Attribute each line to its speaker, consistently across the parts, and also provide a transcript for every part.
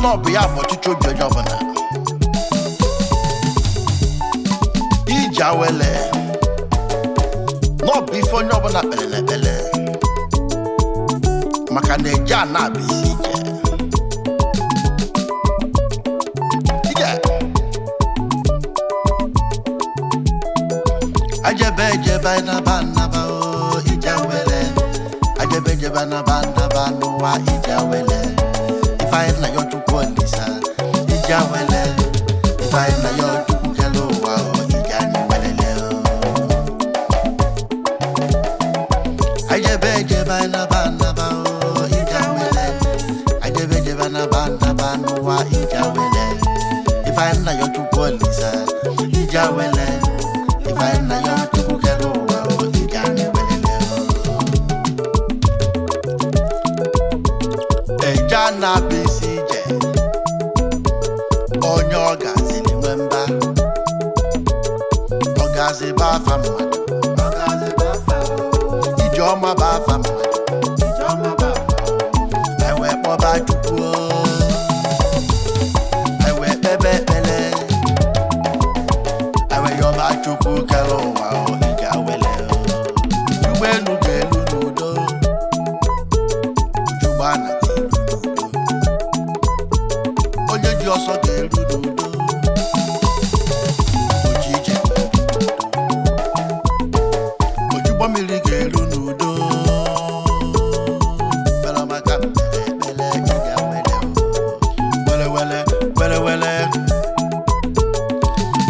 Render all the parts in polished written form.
Speaker 1: no be ya for chicho jojo bana ija wele no be for nyo bana bele maka na eja na be sije ija ajebe na ba o ija wele ajebe na ba no wa ija wele if I na yo to polisa ija wele if I na yo to kelo wa o ija ni wele le o ajebe na ba o ija wele ajebe na ba no wa ija wele if I na yo to polisa ija wele if I na yo to kelo wa o ija ni wele le o eja na besije onye ogazili nwemba ogazi ba fa mmadu ijeoma ba fa mmadu ewe kpoba chukwu ewe kpebe ekpele ewe yoba chukwu kere ụwa ija wele ụgbọelu ga-elu n'udo ujugbana onye ji ọsọ ga-eru n'udo ojije ojugbo mmiri ga-eru n'udo bere maka ekpele ịga wele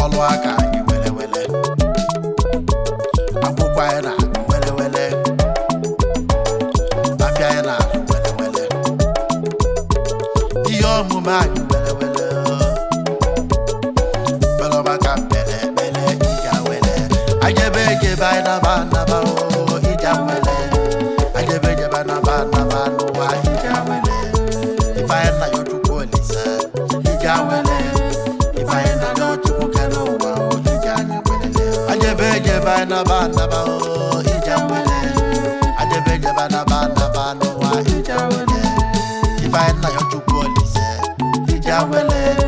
Speaker 1: ọlụ aka anyị wele akwụkwọ anyị na-agụ wele afịa anyị na-azụ wele ihe omume anyị ajebe anyị naba o ija wele ajebe naba n'ụwa ija wele ife anyị na yo chukwu olisa ija wele ife anyị na yo chukwu kere ụwa o ija anyị wele ajebe anyị naba o ija wele ajebe naba n'ụwa ija wele ife anyị na yo chukwu olisa ija wele